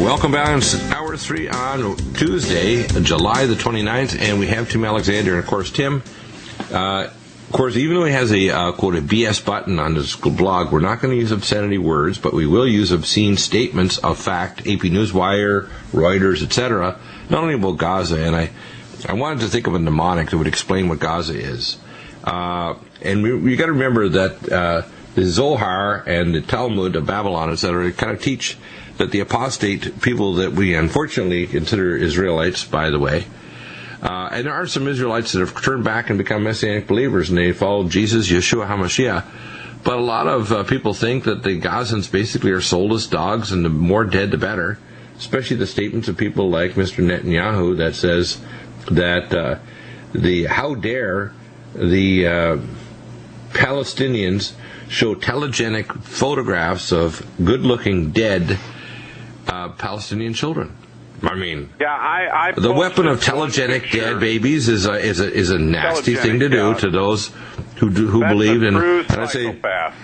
Welcome back. It's Hour 3 on Tuesday, July the 29th, and we have Tim Alexander. And, of course, Tim, of course, even though he has a, quote, a BS button on his blog, we're not going to use obscenity words, but we will use obscene statements of fact, AP Newswire, Reuters, etc., not only about Gaza, and I wanted to think of a mnemonic that would explain what Gaza is. And we got to remember that the Zohar and the Talmud of Babylon, etc., kind of teach that the apostate people that we unfortunately consider Israelites, by the way, and there are some Israelites that have turned back and become Messianic believers, and they follow Jesus, Yeshua HaMashiach. But a lot of people think that the Gazans basically are soulless dogs, and the more dead, the better. Especially the statements of people like Mr. Netanyahu that says that how dare the Palestinians show telegenic photographs of good-looking dead Palestinian children. I mean, I the weapon of telegenic dead babies is a nasty thing to do to those who believe in. True psychopath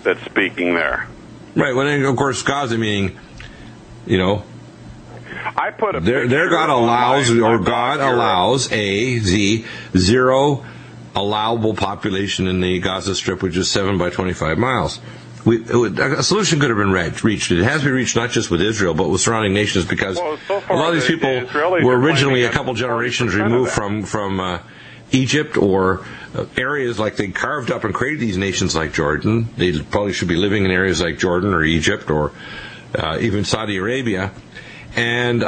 that's speaking there. Right. Well, of course, Gaza meaning, I put a their God allows the zero allowable population in the Gaza Strip, which is 7 by 25 miles. A solution could have been reached. It has to be reached not just with Israel, but with surrounding nations, because a lot of these people were originally a couple generations removed from Egypt or areas like they carved up and created these nations like Jordan. They probably should be living in areas like Jordan or Egypt or even Saudi Arabia. And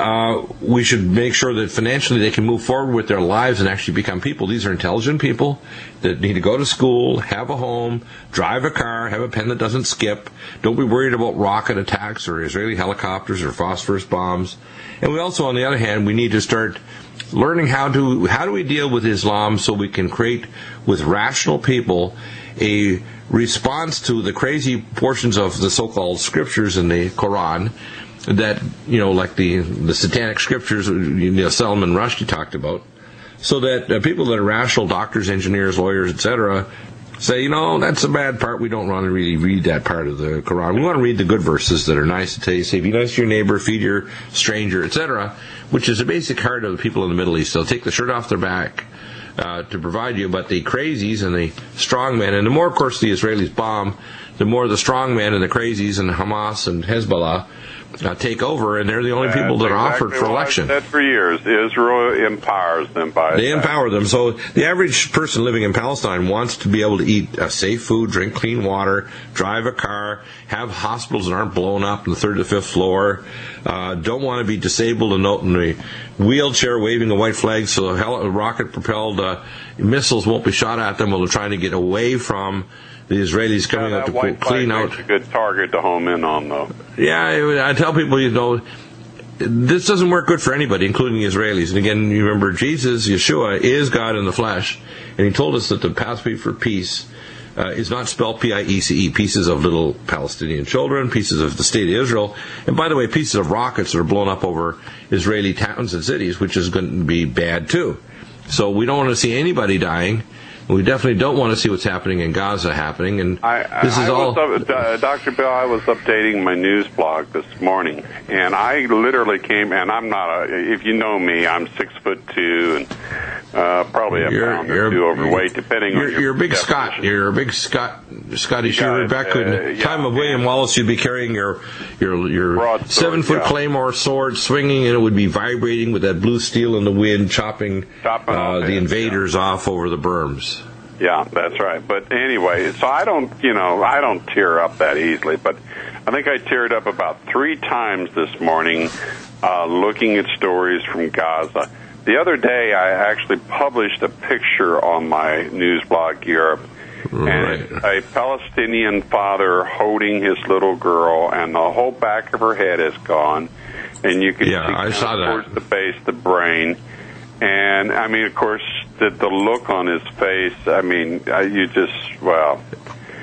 we should make sure that financially they can move forward with their lives and actually become people. These are intelligent people that need to go to school, have a home, drive a car, have a pen that doesn't skip. Don't be worried about rocket attacks or Israeli helicopters or phosphorus bombs. And we also, on the other hand, we need to start learning how do we deal with Islam so we can create, with rational people, a response to the crazy portions of the so-called scriptures in the Quran that, like the satanic scriptures, Solomon Rushdie talked about, so that people that are rational, doctors, engineers, lawyers, etc., say, that's a bad part. We don't want to really read that part of the Quran. We want to read the good verses that are nice to tell you, say, be nice to your neighbor, feed your stranger, etc., which is a basic heart of the people in the Middle East. They'll take the shirt off their back to provide you, but the crazies and the strongmen, and the more, of course, the Israelis bomb, the more the strongmen and the crazies and Hamas and Hezbollah take over, and they're the only people that are offered for election. I've said for years, Israel empowers them They empower them. So the average person living in Palestine wants to be able to eat safe food, drink clean water, drive a car, have hospitals that aren't blown up on the 3rd to 5th floor, don't want to be disabled and out in a wheelchair waving a white flag so rocket-propelled missiles won't be shot at them while they're trying to get away from the Israelis coming out to clean out. That's a good target to home in on, though. Yeah, I tell people, this doesn't work good for anybody, including the Israelis. And again, you remember Jesus, Yeshua, is God in the flesh, and he told us that the pathway for peace is not spelled P-I-E-C-E, pieces of little Palestinian children, pieces of the state of Israel, and by the way, pieces of rockets that are blown up over Israeli towns and cities, which is going to be bad too. So we don't want to see anybody dying. We definitely don't want to see what's happening in Gaza happening, and this is all. Dr. Bill, I was updating my news blog this morning, and I literally came, and I'm not if you know me, I'm 6'2" and probably a pound or two overweight, depending on your. You're a big Scot. You're a big Scottish. You're back in the time of William Wallace. You'd be carrying your 7-foot claymore sword, swinging, and it would be vibrating with that blue steel in the wind, chopping the invaders off over the berms. Yeah, that's right. But anyway, so I don't tear up that easily, but I think I teared up about 3 times this morning looking at stories from Gaza. The other day, I actually published a picture on my news blog Europe, and a Palestinian father holding his little girl, and the whole back of her head is gone, and you can see towards the base of the brain. And, I mean, of course, the look on his face, I mean, you just, well...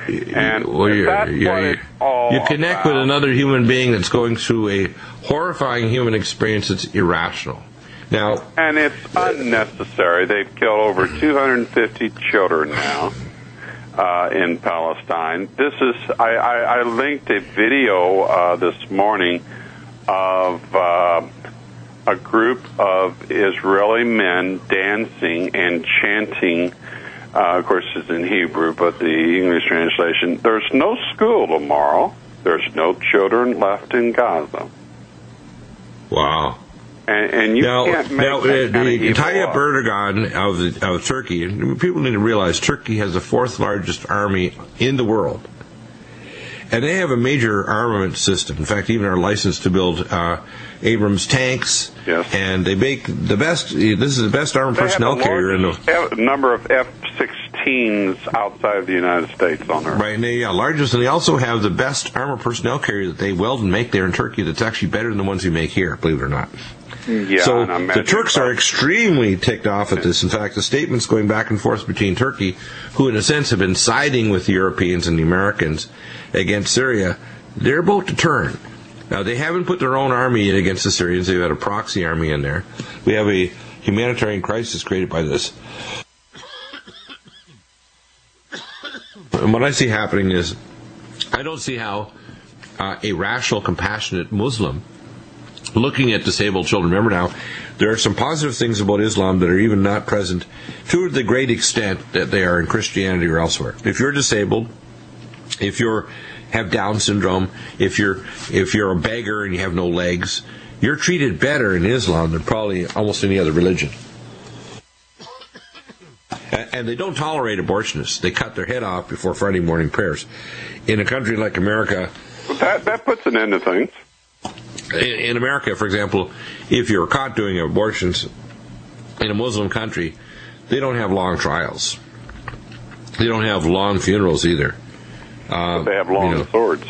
And you connect with another human being that's going through a horrifying human experience that's irrational. Now, and it's unnecessary. They've killed over 250 children now in Palestine. This is I linked a video this morning of a group of Israeli men dancing and chanting. Of course, it's in Hebrew, but the English translation, there's no school tomorrow. There's no children left in Gaza. Wow. And you can't make that kind of evil Tayyip law. Erdogan of Turkey, and people need to realize Turkey has the fourth largest army in the world. And they have a major armament system. In fact, even are licensed to build Abrams tanks. Yes. And they make the best, this is the best armored personnel carrier in the number of F-16s outside of the United States on Earth. Right, and they largest, and they also have the best armored personnel carrier that they weld and make there in Turkey that's actually better than the ones we make here, believe it or not. Yeah, so the Turks are extremely ticked off at this. In fact, the statements going back and forth between Turkey, who in a sense have been siding with the Europeans and the Americans against Syria, they're about to turn. Now, they haven't put their own army in against the Syrians. They've had a proxy army in there. We have a humanitarian crisis created by this. And what I see happening is, I don't see how a rational, compassionate Muslim looking at disabled children. Remember now, there are some positive things about Islam that are even not present to the great extent that they are in Christianity or elsewhere. If you're disabled, if you have Down syndrome, if you're a beggar and you have no legs, you're treated better in Islam than probably almost any other religion. And they don't tolerate abortionists. They cut their head off before Friday morning prayers. In a country like America, that puts an end to things. In America, for example, if you're caught doing abortions in a Muslim country, they don't have long trials. They don't have long funerals either. But they have long swords.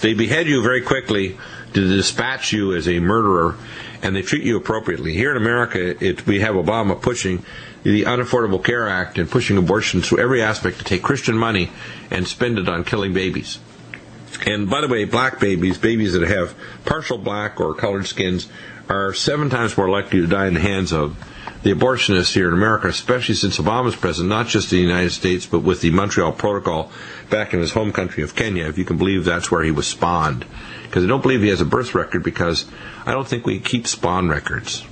They behead you very quickly to dispatch you as a murderer, and they treat you appropriately. Here in America, we have Obama pushing the Unaffordable Care Act and pushing abortion through every aspect to take Christian money and spend it on killing babies. And by the way, black babies that have partial black or colored skins, are 7 times more likely to die in the hands of the abortionists here in America, especially since Obama's president, not just in the United States, but with the Montreal Protocol back in his home country of Kenya, if you can believe that's where he was spawned. Because I don't believe he has a birth record, because I don't think we keep spawn records.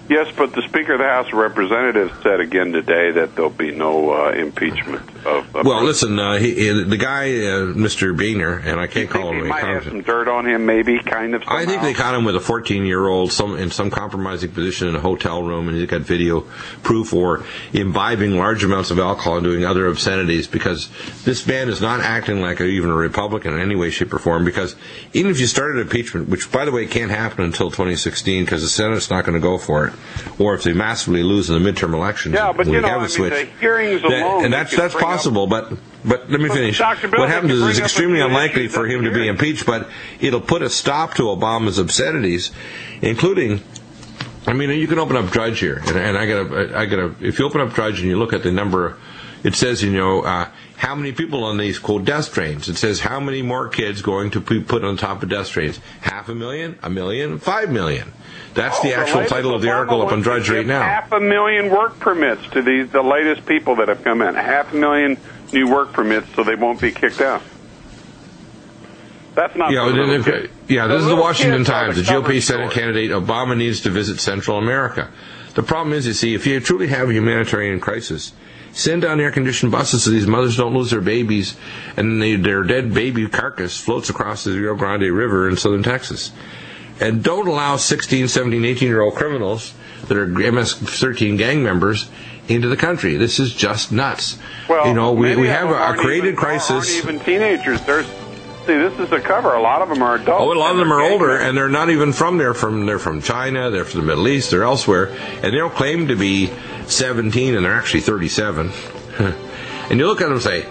Yes, but the Speaker of the House of Representatives said again today that there'll be no impeachment of. Well, listen, the guy, Mr. Boehner, and I can't call him. He might have some dirt on him, maybe, kind of. Somehow. I think they caught him with a 14-year-old in some compromising position in a hotel room, and he's got video proof, or imbibing large amounts of alcohol and doing other obscenities. Because this man is not acting like even a Republican in any way, shape, or form. Because even if you started impeachment, which by the way can't happen until 2016, because the Senate's not going to go for it. Or if they massively lose in the midterm elections, but the hearings alone, and that's possible. But let me finish. What happens is it's extremely unlikely for him to be impeached, but it'll put a stop to Obama's obscenities, including. I mean, you can open up Drudge here, and I gotta. If you open up Drudge and you look at the number, it says how many people on these quote death trains. It says how many more kids going to be put on top of death trains. 500,000, 1 million, 5 million. That's the actual title of the article up on Drudge right now. 500,000 work permits to the latest people that have come in. 500,000 new work permits, so they won't be kicked out. That's not. This is the Washington Times. The GOP Senate candidate Obama needs to visit Central America. The problem is, you see, if you truly have a humanitarian crisis, send down air-conditioned buses so these mothers don't lose their babies, and their dead baby carcass floats across the Rio Grande River in southern Texas. And don't allow 16, 17, 18-year-old criminals that are MS-13 gang members into the country. This is just nuts. Well, we have a created crisis. Aren't even teenagers. This is a cover. A lot of them are adults. Oh, a lot of them are older, and they're not even from there. They're from China, they're from the Middle East, they're elsewhere, and they'll claim to be 17, and they're actually 37. And you look at them and say,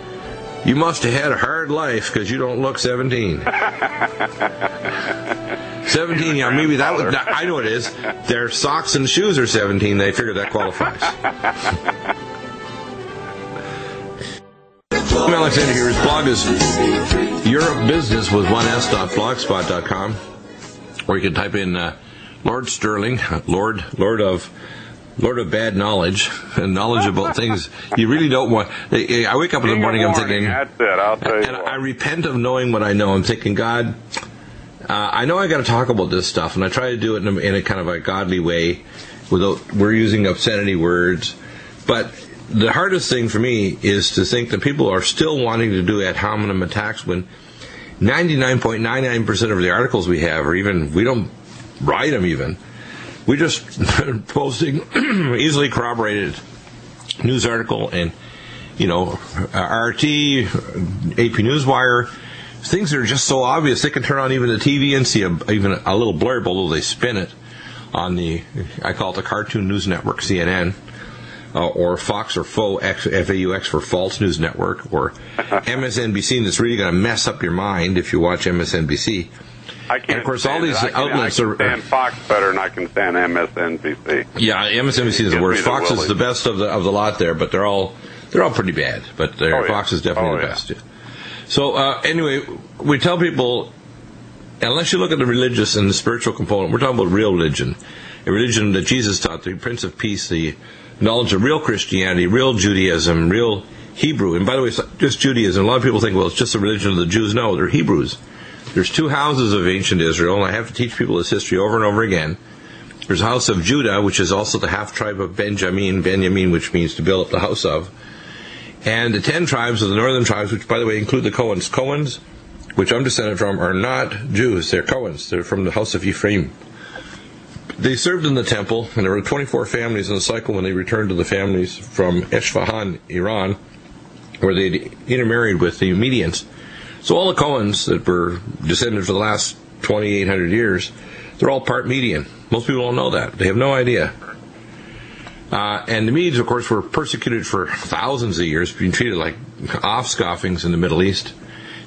you must have had a hard life because you don't look 17. 17, maybe that would. I know it is. Their socks and shoes are 17. They figure that qualifies. I'm Alexander here. His blog is EuropeBusiness with 1s.blogspot.com, or you can type in Lord Sterling, Lord of Lord of bad knowledge and knowledge about things you really don't want. I wake up in the morning, I'm thinking, that's it, I'll tell you and what. I repent of knowing what I know. I'm thinking, God, I know I got to talk about this stuff, and I try to do it in a kind of a godly way, without we're using obscenity words. But the hardest thing for me is to think that people are still wanting to do ad hominem attacks when 99.99% of the articles we have, or even we don't write them even. We just posting easily corroborated news article and, RT, AP Newswire, things that are just so obvious. They can turn on even the TV and see even a little blurb, although they spin it on I call it the Cartoon News Network, CNN, or Fox or FAUX for False News Network, or MSNBC, and it's really going to mess up your mind if you watch MSNBC. I can't. And of course, all these outlets I can stand Fox better than I can stand MSNBC. Yeah, MSNBC is the worst. Fox is the best of the lot there, but they're all pretty bad. But Fox is definitely the best. Yeah. So anyway, we tell people, unless you look at the religious and the spiritual component, we're talking about real religion, a religion that Jesus taught, the Prince of Peace, the knowledge of real Christianity, real Judaism, real Hebrew. And by the way, it's not just Judaism. A lot of people think, well, it's just the religion of the Jews. No, they're Hebrews. There's two houses of ancient Israel, and I have to teach people this history over and over again. There's the house of Judah, which is also the half-tribe of Benjamin, which means to build up the house of. And the 10 tribes of the northern tribes, which, by the way, include the Cohens. Cohens, which I'm descended from, are not Jews. They're Cohens. They're from the house of Ephraim. They served in the temple, and there were 24 families in the cycle when they returned to the families from Esfahan, Iran, where they intermarried with the Medians. So all the Cohens that were descended for the last 2,800 years, they're all part Median. Most people don't know that. They have no idea. And the Medes, of course, were persecuted for thousands of years, being treated like offscoffings in the Middle East.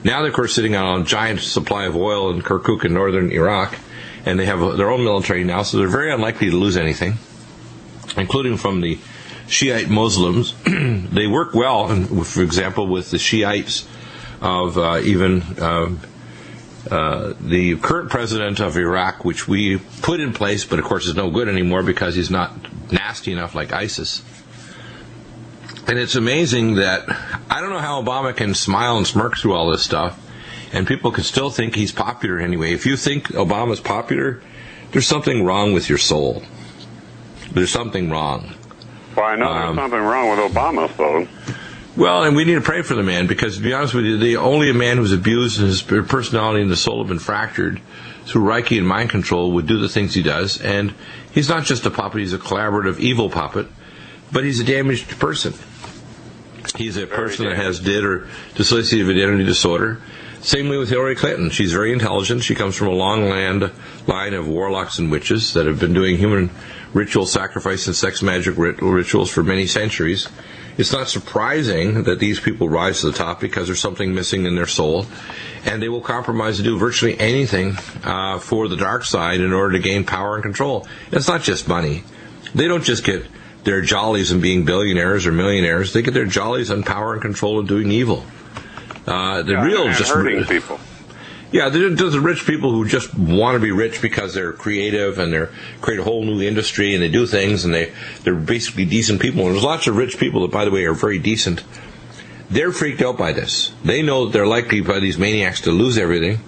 Now they're, of course, sitting on a giant supply of oil in Kirkuk in northern Iraq, and they have their own military now, so they're very unlikely to lose anything, including from the Shiite Muslims. They work well, for example, with the Shiites of the current president of Iraq, which we put in place, but of course is no good anymore because he's not nasty enough like ISIS. And it's amazing that I don't know how Obama can smile and smirk through all this stuff, and people can still think he's popular anyway. If you think Obama's popular, there's something wrong with your soul. There's something wrong. Well, I know there's something wrong with Obama, though. Well, and we need to pray for the man, because to be honest with you, only a man who's abused and his personality and the soul have been fractured through Reiki and mind control would do the things he does. And he's not just a puppet, he's a collaborative evil puppet, but he's a damaged person. He's a person that has DID, or dissociative identity disorder. Same way with Hillary Clinton. She's very intelligent. She comes from a long line of warlocks and witches that have been doing human ritual sacrifice and sex magic rituals for many centuries. It's not surprising that these people rise to the top, because there's something missing in their soul, and they will compromise to do virtually anything for the dark side in order to gain power and control. It's not just money. They don't just get their jollies in being billionaires or millionaires. They get their jollies on power and control of doing evil. Hurting people. Yeah, there's the rich people who just want to be rich because they're creative and they create a whole new industry and they do things, and they're basically decent people. And there's lots of rich people that, by the way, are very decent. They're freaked out by this. They know that they're likely by these maniacs to lose everything.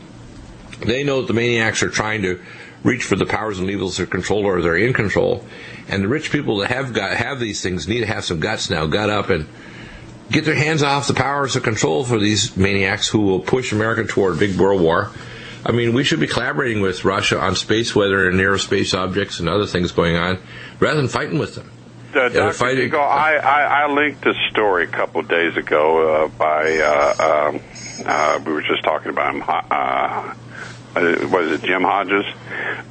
They know that the maniacs are trying to reach for the powers and levels of control, or they're in control. And the rich people that have these things need to have some guts now, gut up and get their hands off the powers of control for these maniacs who will push America toward a big world war. I mean, we should be collaborating with Russia on space weather and aerospace objects and other things going on, rather than fighting with them. Dr. Eagle, I linked a story a couple of days ago by, we were just talking about him, was it Jim Hodges?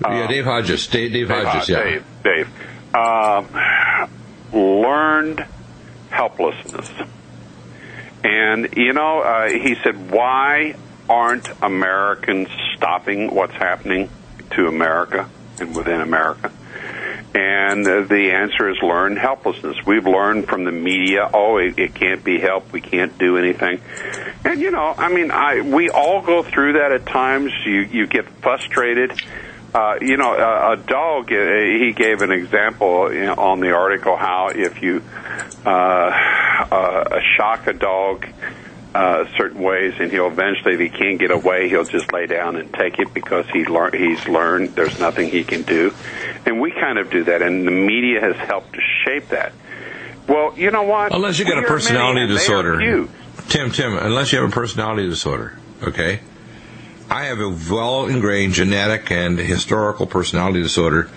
Yeah, Dave Hodges. Dave Hodges, yeah. Dave. Learned helplessness. And, he said, why aren't Americans stopping what's happening to America and within America? And the answer is learned helplessness. We've learned from the media, it can't be helped, we can't do anything. And, we all go through that at times. You get frustrated A dog, he gave an example on the article how if you shock a dog certain ways, and he'll eventually, if he can't get away, he'll just lay down and take it because he's learned there's nothing he can do. And we kind of do that, and the media has helped to shape that. Well, you know what? Unless you got a personality disorder. Tim, unless you have a personality disorder, okay? I have a well-ingrained genetic and historical personality disorder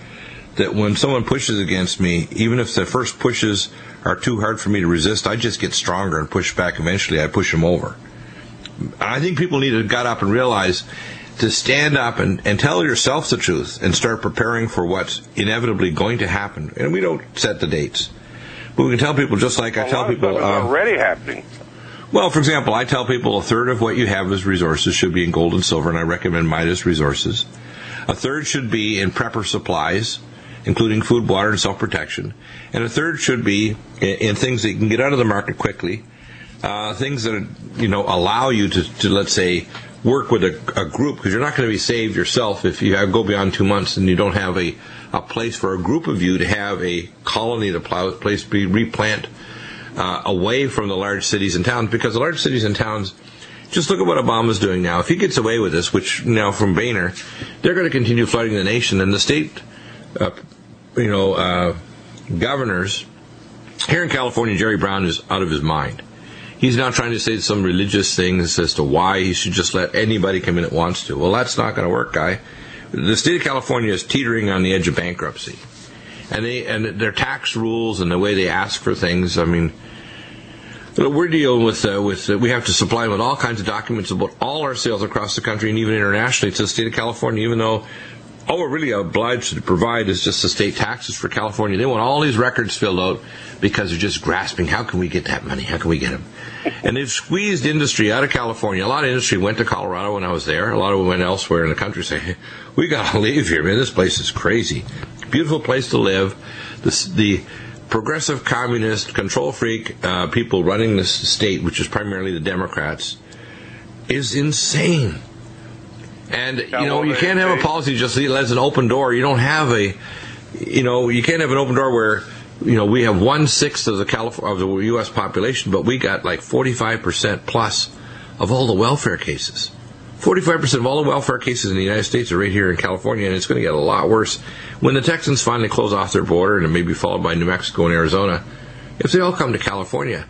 that when someone pushes against me, even if the first pushes are too hard for me to resist, I just get stronger and push back. Eventually, I push them over. I think people need to get up and realize to stand up and tell yourself the truth and start preparing for what's inevitably going to happen. And we don't set the dates. But we can tell people, just like I tell people... It's already happening. Well, for example, I tell people a third of what you have as resources should be in gold and silver, and I recommend Midas resources. A third should be in prepper supplies, including food, water, and self-protection. And a third should be in things that you can get out of the market quickly, things that allow you to, let's say, work with a group, because you're not going to be saved yourself if you go beyond 2 months and you don't have a place for a group of you to have a colony to place to replant away from the large cities and towns, because the large cities and towns, just look at what Obama's doing now. If he gets away with this, which now from Boehner, they're going to continue flooding the nation, and the state, governors here in California, Jerry Brown is out of his mind. He's now trying to say some religious things as to why he should just let anybody come in that wants to. Well, that's not going to work, guy. The state of California is teetering on the edge of bankruptcy. And their tax rules and the way they ask for things, I mean, we're dealing with we have to supply them with all kinds of documents about all our sales across the country and even internationally to the state of California, even though all we're really obliged to provide is just the state taxes for California. They want all these records filled out because they're just grasping, how can we get that money? How can we get them? And they've squeezed industry out of California. A lot of industry went to Colorado when I was there. A lot of it went elsewhere in the country. Say, hey, we got to leave here, man. This place is crazy. Beautiful place to live. The progressive communist control freak people running this state, which is primarily the Democrats, is insane. And you can't have a policy just as an open door. You don't have you can't have an open door where we have 1/6 of the U.S. population, but we got like 45% plus of all the welfare cases. 45% of all the welfare cases in the United States are right here in California, and it's going to get a lot worse when the Texans finally close off their border, and it may be followed by New Mexico and Arizona. If they all come to California,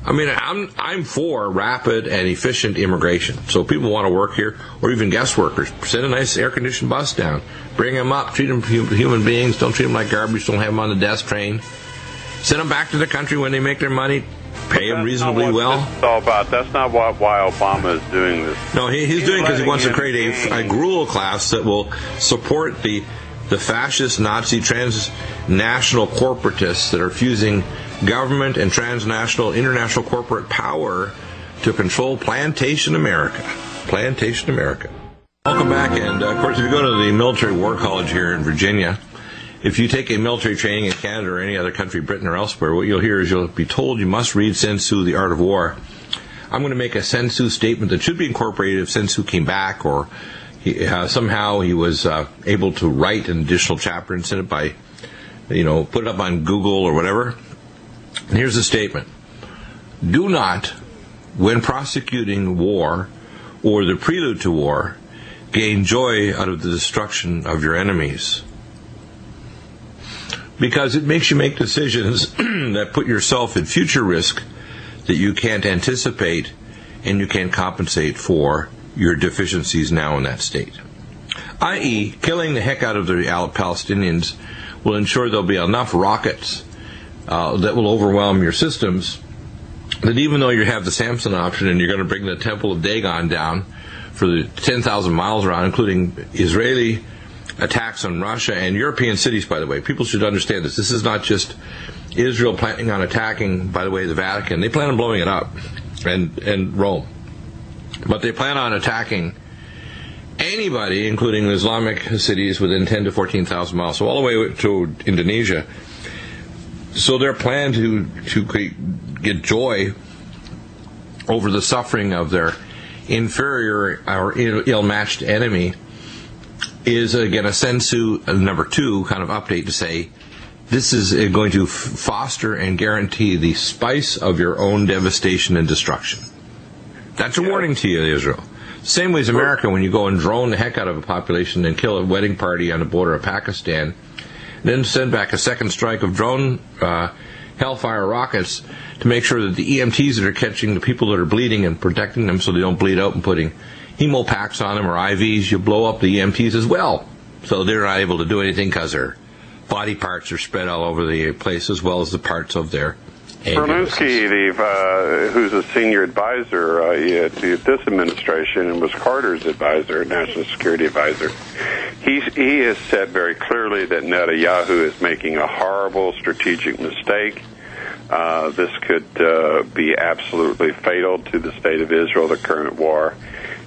I mean, I'm for rapid and efficient immigration. So if people want to work here, or even guest workers, send a nice air-conditioned bus down, bring them up, treat them human beings, don't treat them like garbage, don't have them on the death train. Send them back to the country when they make their money. Pay them reasonably well. That's all about. That's not why Obama is doing this. No, he's doing it because he wants to create a gruel class that will support the fascist, Nazi, transnational corporatists that are fusing government and transnational, international corporate power to control Plantation America. Plantation America. Welcome back, and of course, if you go to the Military War College here in Virginia, if you take a military training in Canada or any other country, Britain or elsewhere, what you'll hear is you'll be told you must read Sun Tzu, The Art of War. I'm going to make a Sun Tzu statement that should be incorporated if Sun Tzu came back, or somehow he was able to write an additional chapter and send it by, put it up on Google or whatever. And here's the statement. Do not, when prosecuting war or the prelude to war, gain joy out of the destruction of your enemies. Because it makes you make decisions that put yourself in future risk that you can't anticipate and you can't compensate for your deficiencies now in that state. I.e., killing the heck out of the Palestinians will ensure there'll be enough rockets that will overwhelm your systems that even though you have the Samson option and you're going to bring the Temple of Dagon down for the 10,000 miles around, including Israeli attacks on Russia and European cities, by the way. People should understand this. This is not just Israel planning on attacking, by the way, the Vatican. They plan on blowing it up, and Rome. But they plan on attacking anybody, including Islamic cities within 10 to 14,000 miles, so all the way to Indonesia. So their plan to get joy over the suffering of their inferior or ill-matched enemy is, again, a sensu number 2 kind of update to say, this is going to foster and guarantee the spice of your own devastation and destruction. That's a warning to you, Israel. Same way as America, when you go and drone the heck out of a population and kill a wedding party on the border of Pakistan, then send back a second strike of drone Hellfire rockets to make sure that the EMTs that are catching the people that are bleeding and protecting them so they don't bleed out and putting hemopacks on them or IVs, you blow up the EMTs as well. So they're not able to do anything because their body parts are spread all over the place as well as the parts of their Berlinski, who's a senior advisor to this administration and was Carter's advisor, national security advisor, he has said very clearly that Netanyahu is making a horrible strategic mistake. This could be absolutely fatal to the state of Israel, the current war.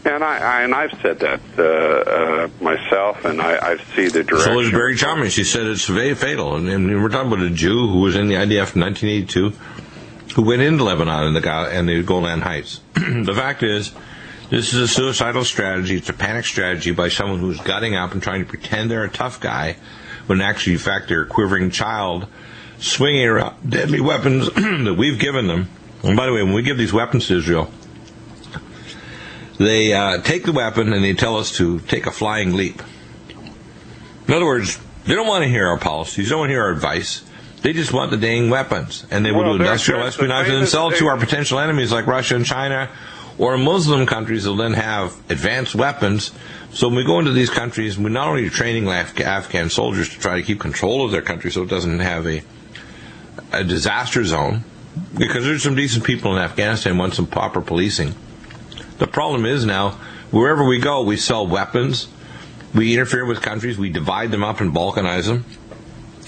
And I've said that myself, and I see the direction. So is Barry Chalmers. She said it's very fatal. And we're talking about a Jew who was in the IDF in 1982 who went into Lebanon and the Golan Heights. The fact is, this is a suicidal strategy. It's a panic strategy by someone who's gutting up and trying to pretend they're a tough guy when actually, in fact, they're a quivering child swinging around deadly weapons that we've given them. And by the way, when we give these weapons to Israel, they take the weapon and they tell us to take a flying leap. In other words, they don't want to hear our policies, they don't want to hear our advice. They just want the dang weapons. And they will do industrial espionage and sell to our potential enemies like Russia and China or Muslim countries that will then have advanced weapons. So when we go into these countries, we not only are training Afghan soldiers to try to keep control of their country so it doesn't have a disaster zone, because there's some decent people in Afghanistan who want some proper policing. The problem is now, wherever we go, we sell weapons, we interfere with countries, we divide them up and balkanize them.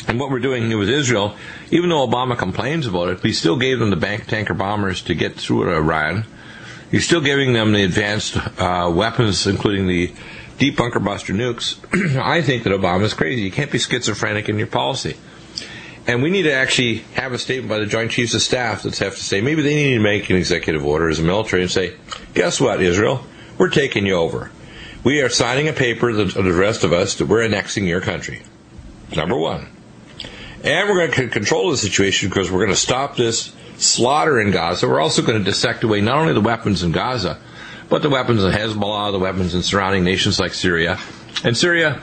And what we're doing here with Israel, even though Obama complains about it, we still gave them the bank tanker bombers to get through Iran. You're still giving them the advanced weapons, including the deep bunker buster nukes. I think that Obama's crazy. You can't be schizophrenic in your policy. And we need to actually have a statement by the Joint Chiefs of Staff that have to say, maybe they need to make an executive order as a military and say, guess what, Israel? We're taking you over. We are signing a paper to the rest of us that we're annexing your country. Number one. And we're going to control the situation because we're going to stop this slaughter in Gaza. We're also going to dissect away not only the weapons in Gaza, but the weapons in Hezbollah, the weapons in surrounding nations like Syria. And Syria,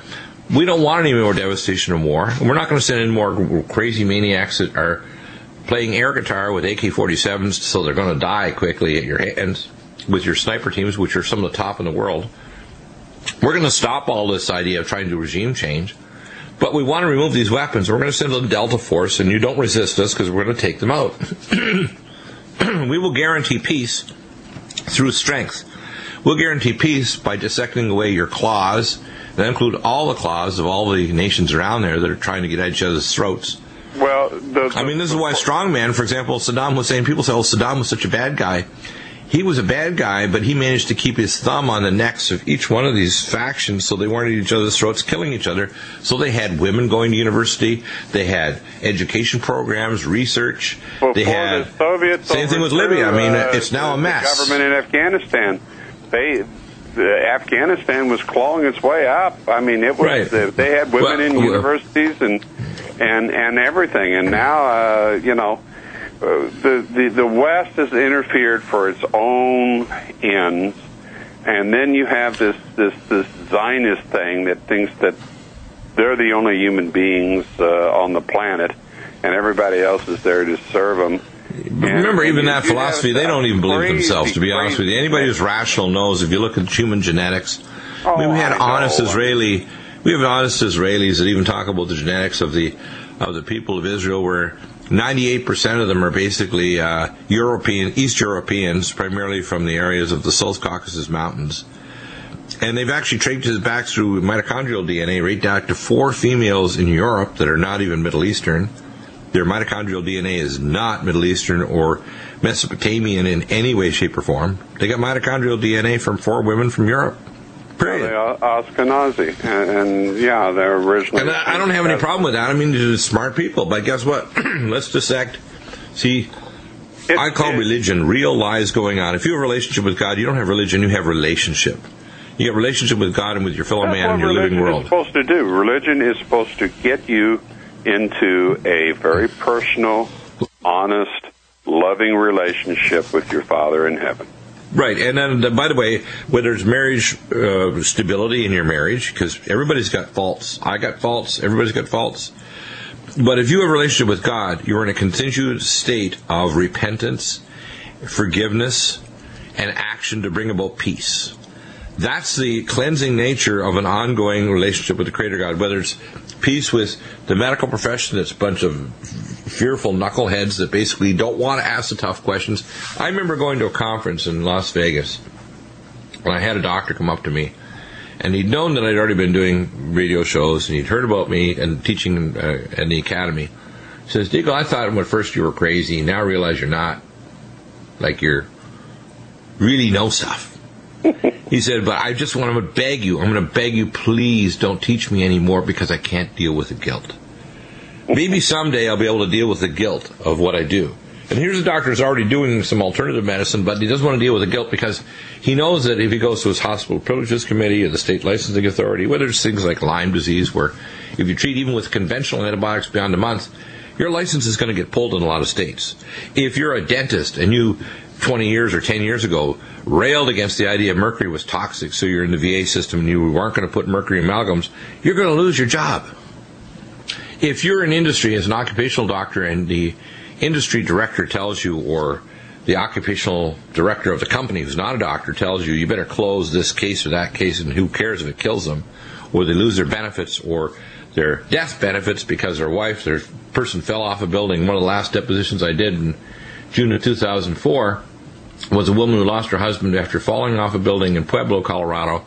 we don't want any more devastation and war. And we're not going to send in more crazy maniacs that are playing air guitar with AK-47s so they're going to die quickly at your hands with your sniper teams, which are some of the top in the world. We're going to stop all this idea of trying to do regime change. But we want to remove these weapons. We're going to send a Delta Force, and you don't resist us because we're going to take them out. We will guarantee peace through strength. We'll guarantee peace by dissecting away your claws. That include all the claws of all the nations around there that are trying to get at each other's throats. Well, this is why strongman, for example, Saddam Hussein, people say, oh, Saddam was such a bad guy. He was a bad guy, but he managed to keep his thumb on the necks of each one of these factions so they weren't at each other's throats killing each other. So they had women going to university, they had education programs, research. They had the Soviets same thing with Libya. I mean, it's now a mess. The government in Afghanistan, Afghanistan was clawing its way up. I mean, it was right. They had women in universities and everything, and now the West has interfered for its own ends, and then you have this Zionist thing that thinks that they're the only human beings on the planet, and everybody else is there to serve them. But remember, even that philosophy, they don't even believe themselves, to be honest with you. Anybody who's rational knows, if you look at human genetics, we have honest Israelis that even talk about the genetics of the people of Israel, where 98% of them are basically East Europeans, primarily from the areas of the South Caucasus Mountains. And they've actually traced it back through mitochondrial DNA right down to 4 females in Europe that are not even Middle Eastern. Their mitochondrial DNA is not Middle Eastern or Mesopotamian in any way, shape, or form. They got mitochondrial DNA from 4 women from Europe. Period. Ashkenazi, and they're originally. And I don't have any problem with that. I mean, they're smart people. But guess what? Let's dissect. See, I call religion real lies going on. If you have a relationship with God, you don't have religion, you have relationship. You get relationship with God and with your fellow man in your living world. That's what religion is supposed to do. Religion is supposed to get you into a very personal, honest, loving relationship with your Father in heaven. Right, and then, by the way, whether it's marriage stability in your marriage, because everybody's got faults. I got faults. Everybody's got faults. But if you have a relationship with God, you're in a continued state of repentance, forgiveness, and action to bring about peace. That's the cleansing nature of an ongoing relationship with the Creator God, whether it's peace with the medical profession that's a bunch of fearful knuckleheads that basically don't want to ask the tough questions. I remember going to a conference in Las Vegas, and I had a doctor come up to me, and he'd known that I'd already been doing radio shows, and he'd heard about me and teaching in the academy. He says, Deagle, I thought when first you were crazy, now I realize you're not. Like you're really know stuff. He said, but I just want to beg you, I'm going to beg you, please don't teach me anymore because I can't deal with the guilt. Maybe someday I'll be able to deal with the guilt of what I do. And here's a doctor who's already doing some alternative medicine, but he doesn't want to deal with the guilt because he knows that if he goes to his hospital privileges committee or the state licensing authority, whether it's things like Lyme disease, where if you treat even with conventional antibiotics beyond a month, your license is going to get pulled in a lot of states. If you're a dentist and you 20 years or 10 years ago railed against the idea mercury was toxic, so you're in the VA system and you weren't going to put mercury amalgams, you're going to lose your job. If you're in industry as an occupational doctor and the industry director tells you, or the occupational director of the company who's not a doctor tells you, you better close this case or that case, and who cares if it kills them, or they lose their benefits or their death benefits because their person fell off a building. One of the last depositions I did in June of 2004 was a woman who lost her husband after falling off a building in Pueblo, Colorado.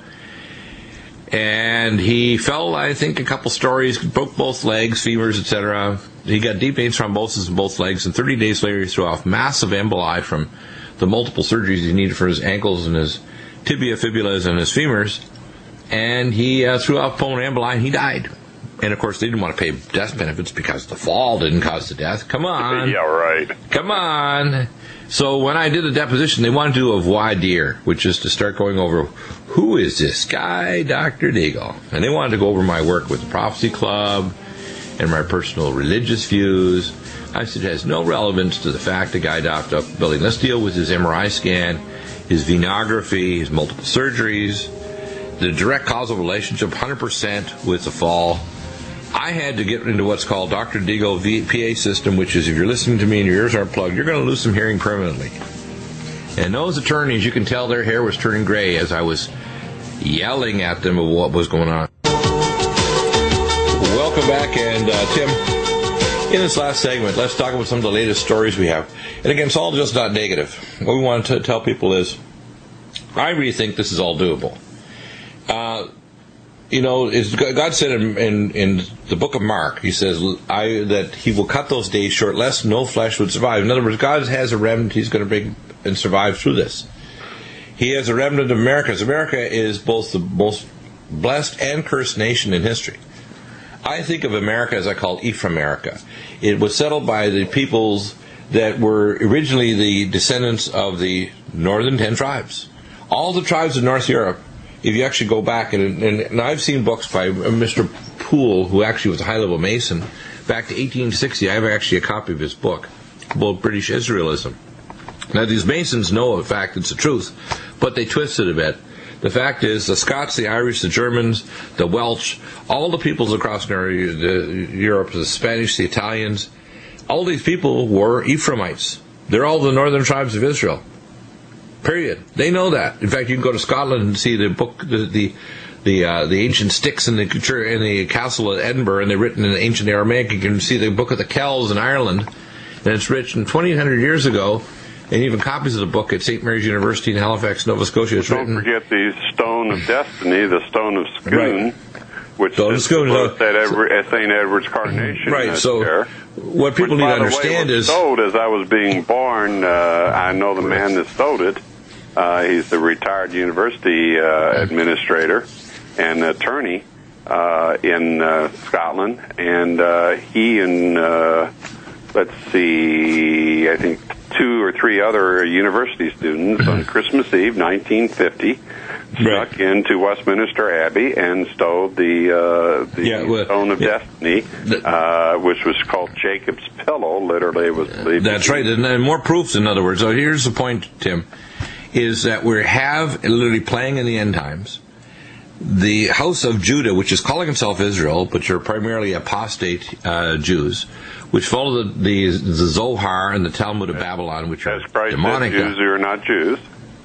And he fell, I think, a couple stories, broke both legs, femurs, etc. He got deep vein thrombosis in both legs, and 30 days later he threw off massive emboli from the multiple surgeries he needed for his ankles and his tibia, fibulas, and his femurs. And he threw off pulmonary emboli, and he died. And, of course, they didn't want to pay death benefits because the fall didn't cause the death. Come on. Yeah, right. Come on. So when I did the deposition, they wanted to do a voir dire, which is to start going over, who is this guy, Dr. Deagle? And they wanted to go over my work with the Prophecy Club and my personal religious views. I said it has no relevance to the fact the guy died up building. Let's deal with his MRI scan, his venography, his multiple surgeries, the direct causal relationship 100% with the fall. I had to get into what's called Dr. Deagle PA system, which is if you're listening to me and your ears aren't plugged, you're going to lose some hearing permanently. And those attorneys, you can tell their hair was turning gray as I was yelling at them of what was going on. Welcome back, and Tim, in this last segment, let's talk about some of the latest stories we have. And again, it's all just not negative. What we want to tell people is, I really think this is all doable. God said in the book of Mark, he says that he will cut those days short, lest no flesh would survive. In other words, God has a remnant he's going to bring and survive through this. He has a remnant of America. America is both the most blessed and cursed nation in history. I think of America as I call Ephraimerica. It was settled by the peoples that were originally the descendants of the northern 10 tribes. All the tribes of North Europe, if you actually go back, and I've seen books by Mr. Poole, who actually was a high-level Mason, back to 1860. I have actually a copy of his book about British Israelism. Now, these Masons know, in fact, it's the truth, but they twist it a bit. The fact is, the Scots, the Irish, the Germans, the Welsh, all the peoples across Europe, the Spanish, the Italians, all these people were Ephraimites. They're all the northern tribes of Israel. Period. They know that. In fact, you can go to Scotland and see the book, the ancient sticks in the castle at Edinburgh, and they're written in ancient Aramaic. You can see the book of the Kells in Ireland, and it's written 2,800 years ago. And even copies of the book at St. Mary's University in Halifax, Nova Scotia. Don't forget the Stone of Destiny, the Stone of Scone, right, which is at St. Edward's Coronation. Right, so there, what people need to understand is... stowed as I was being born. I know the man that stowed it. He's the retired university administrator and attorney in Scotland. And he and, let's see, I think 2 or 3 other university students on Christmas Eve, 1950, snuck into Westminster Abbey and stole the Stone of Destiny, which was called Jacob's Pillow. Literally, it was believed. That's right, and more proofs, in other words. So here's the point, Tim, is that we have literally playing in the end times. The house of Judah, which is calling himself Israel, but you're primarily apostate Jews, which follow the Zohar and the Talmud of Babylon, which are demonic. Jews who are not Jews.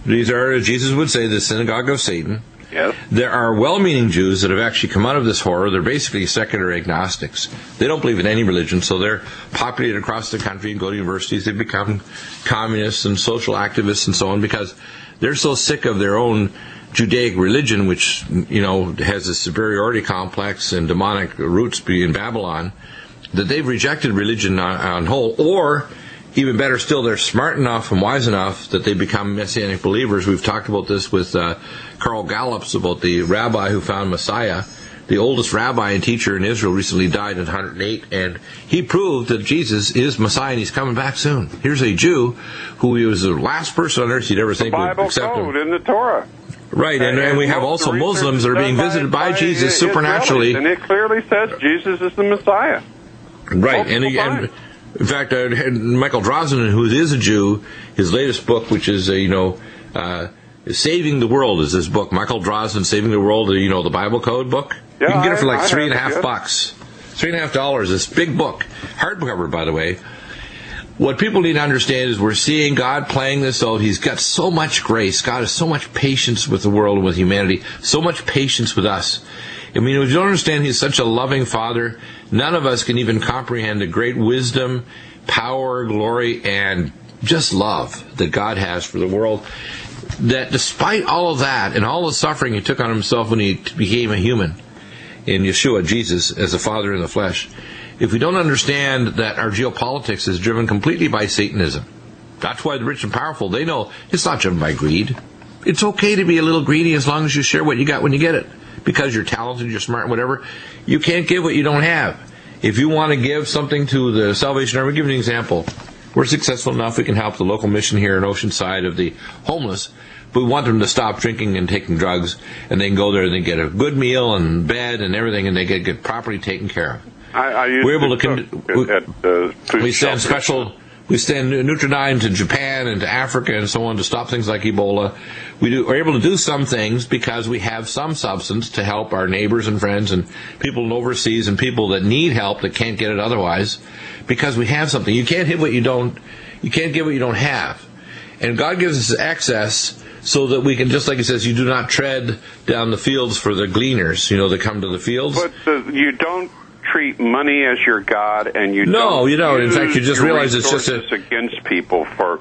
These are, Jesus would say, the synagogue of Satan. Yes. There are well-meaning Jews that have actually come out of this horror. They're basically secular agnostics. They don't believe in any religion, so they're populated across the country and go to universities. They become communists and social activists and so on because they're so sick of their own Judaic religion, which, has a superiority complex and demonic roots in Babylon, that they've rejected religion on whole, or even better still, they're smart enough and wise enough that they become Messianic believers. We've talked about this with Carl Gallups, about the rabbi who found Messiah. The oldest rabbi and teacher in Israel recently died at 108, and he proved that Jesus is Messiah and he's coming back soon. Here's a Jew who was the last person on earth you'd ever think would accept him. The Bible code in the Torah. Right, and we have also Muslims that are being visited by Jesus supernaturally. And it clearly says Jesus is the Messiah. Right, and in fact, Michael Drosnin, who is a Jew, his latest book, which is, Saving the World, is this book. Michael Drosnin, Saving the World, the Bible Code book. Yeah, you can get it for like $3.50. $3.50, this big book. Hardcover, by the way. What people need to understand is we're seeing God playing this out. He's got so much grace. God has so much patience with the world and with humanity, so much patience with us. I mean, if you don't understand He's such a loving Father, none of us can even comprehend the great wisdom, power, glory, and just love that God has for the world. That despite all of that and all the suffering He took on Himself when He became a human in Yeshua, Jesus, as a Father in the flesh, if we don't understand that our geopolitics is driven completely by Satanism, that's why the rich and powerful, they know it's not driven by greed. It's okay to be a little greedy as long as you share what you got when you get it. Because you're talented, you're smart, whatever. You can't give what you don't have. If you want to give something to the Salvation Army, I'll give you an example. We're successful enough, we can help the local mission here in Oceanside of the homeless, but we want them to stop drinking and taking drugs, and they can go there and they get a good meal and bed and everything, and they get properly taken care of. We're able to we send Nutrimedical to Japan and to Africa and so on to stop things like Ebola. We're able to do some things because we have some substance to help our neighbors and friends and people overseas and people that need help that can't get it otherwise, because we have something. You can't give what you don't have. And God gives us access so that we can, just like He says, you do not tread down the fields for the gleaners, that come to the fields. But you don't treat money as your God, and you don't. In fact, you just realize it's just against people for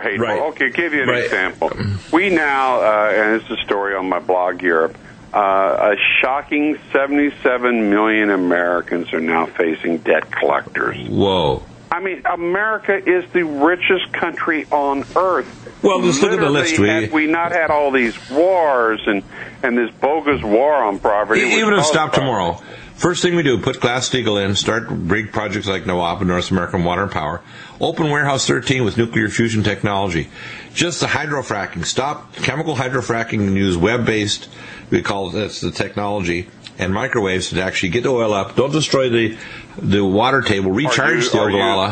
hate. Right. Okay, I'll give you an example. We now, and it's a story on my blog, Europe, a shocking 77 million Americans are now facing debt collectors. Whoa. I mean, America is the richest country on earth. Well, just look at the list. Had we not had all these wars and this bogus war on poverty. Even if it stopped tomorrow, first thing we do, put Glass-Steagall in, start big projects like NOAP and North American Water and Power, open Warehouse 13 with nuclear fusion technology, just the hydrofracking, stop chemical hydrofracking and use web-based, that's the technology, and microwaves to actually get the oil up. Don't destroy the water table. Recharge the Ogallala.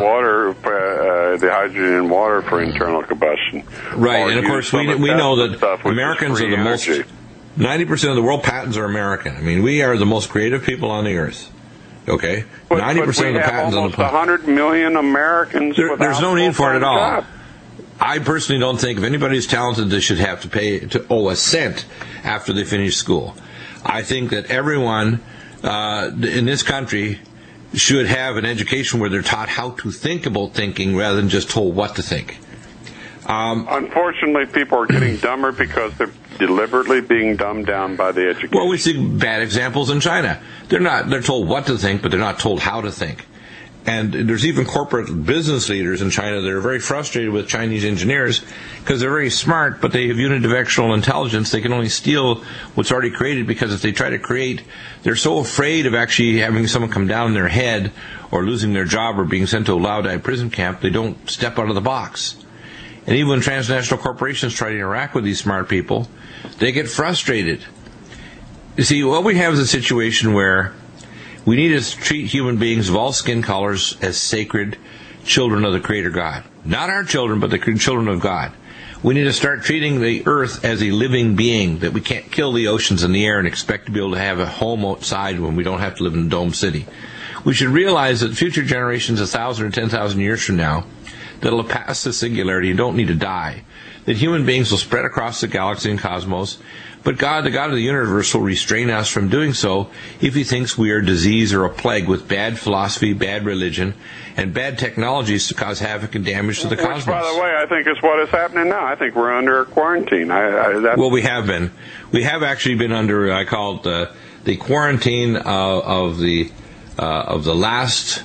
The hydrogen in water for internal combustion. Right, and of course we know that Americans are the most. 90% of the world patents are American. I mean, we are the most creative people on the earth. Okay, 90% of the patents on the planet. 100 million Americans. There's no need for it at all. I personally don't think if anybody's talented, they should have to owe a cent after they finish school. I think that everyone in this country should have an education where they're taught how to think about thinking rather than just told what to think. Unfortunately, people are getting dumber because they're deliberately being dumbed down by the education. Well, we see bad examples in China. They're told what to think, but they're not told how to think. And there's even corporate business leaders in China that are very frustrated with Chinese engineers because they're very smart, but they have unidirectional intelligence. They can only steal what's already created because if they try to create, they're so afraid of actually having someone come down on their head or losing their job or being sent to a Laodai prison camp, they don't step out of the box. And even when transnational corporations try to interact with these smart people, they get frustrated. You see, what we have is a situation where we need to treat human beings of all skin colors as sacred children of the Creator God. Not our children, but the children of God. We need to start treating the earth as a living being, that we can't kill the oceans and the air and expect to be able to have a home outside when we don't have to live in a dome city. We should realize that future generations, 1,000 or 10,000 years from now, that'll have passed the singularity and don't need to die, that human beings will spread across the galaxy and cosmos, but God, the God of the universe, will restrain us from doing so if He thinks we are a disease or a plague with bad philosophy, bad religion, and bad technologies to cause havoc and damage to the cosmos. Which, by the way, I think is what is happening now. I think we're under a quarantine. Well, we have been. We have actually been under, I call it the quarantine of the last,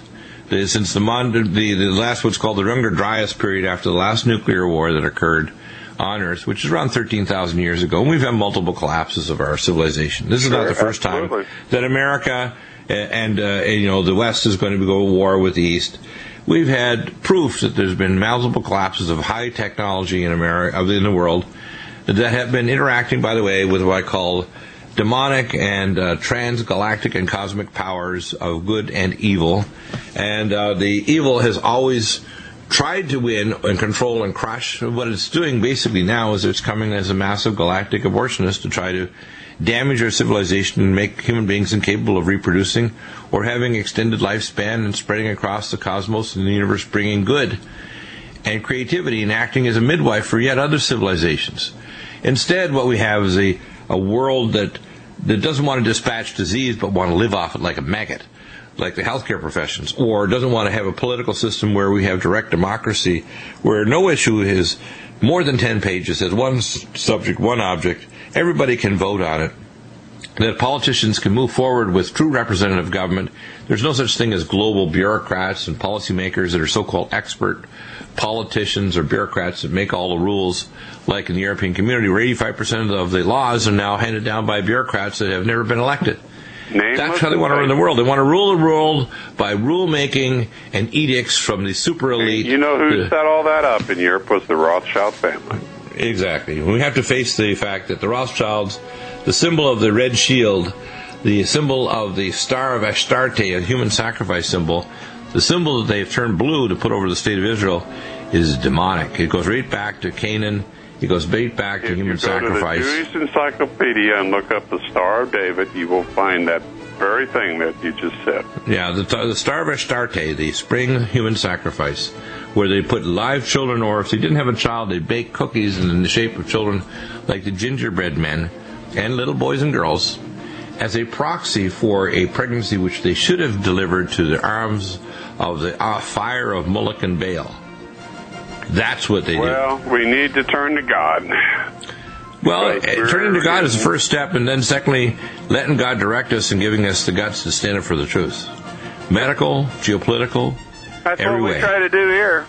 since the last what's called the Younger Dryas period after the last nuclear war that occurred on Earth, which is around 13,000 years ago, and we've had multiple collapses of our civilization. This is not the first time that America and the West is going to go to war with the East. We've had proof that there's been multiple collapses of high technology in America, in the world, that have been interacting, by the way, with what I call demonic and transgalactic and cosmic powers of good and evil. And the evil has always tried to win and control and crush. What it's doing basically now is it's coming as a massive galactic abortionist to try to damage our civilization and make human beings incapable of reproducing or having extended lifespan and spreading across the cosmos and the universe, bringing good and creativity and acting as a midwife for yet other civilizations. Instead, what we have is a world that doesn't want to dispatch disease but want to live off it like a maggot, like the healthcare professions, or doesn't want to have a political system where we have direct democracy, where no issue is more than 10 pages, has one subject, one object, everybody can vote on it, that politicians can move forward with true representative government. There's no such thing as global bureaucrats and policymakers that are so-called expert politicians or bureaucrats that make all the rules, like in the European community, where 85% of the laws are now handed down by bureaucrats that have never been elected. That's how they want to run the world. They want to rule the world by rule-making and edicts from the super elite. You know who set all that up in Europe was the Rothschild family. Exactly. We have to face the fact that the Rothschilds, the symbol of the red shield, the symbol of the Star of Astarte, a human sacrifice symbol, the symbol that they've turned blue to put over the state of Israel, is demonic. It goes right back to Canaan. It goes right back to human sacrifice. If you go to the Jewish Encyclopedia and look up the Star of David, you will find that very thing that you just said. Yeah, the Star of Astarte, the spring human sacrifice, where they put live children, or if they didn't have a child, they bake cookies in the shape of children, like the gingerbread men, and little boys and girls, as a proxy for a pregnancy which they should have delivered to the arms of the fire of Moloch and Baal. That's what they do. Well, we need to turn to God. Well, turning to God is the first step, and then secondly, letting God direct us and giving us the guts to stand up for the truth. Medical, geopolitical, That's every what we way. try to do here.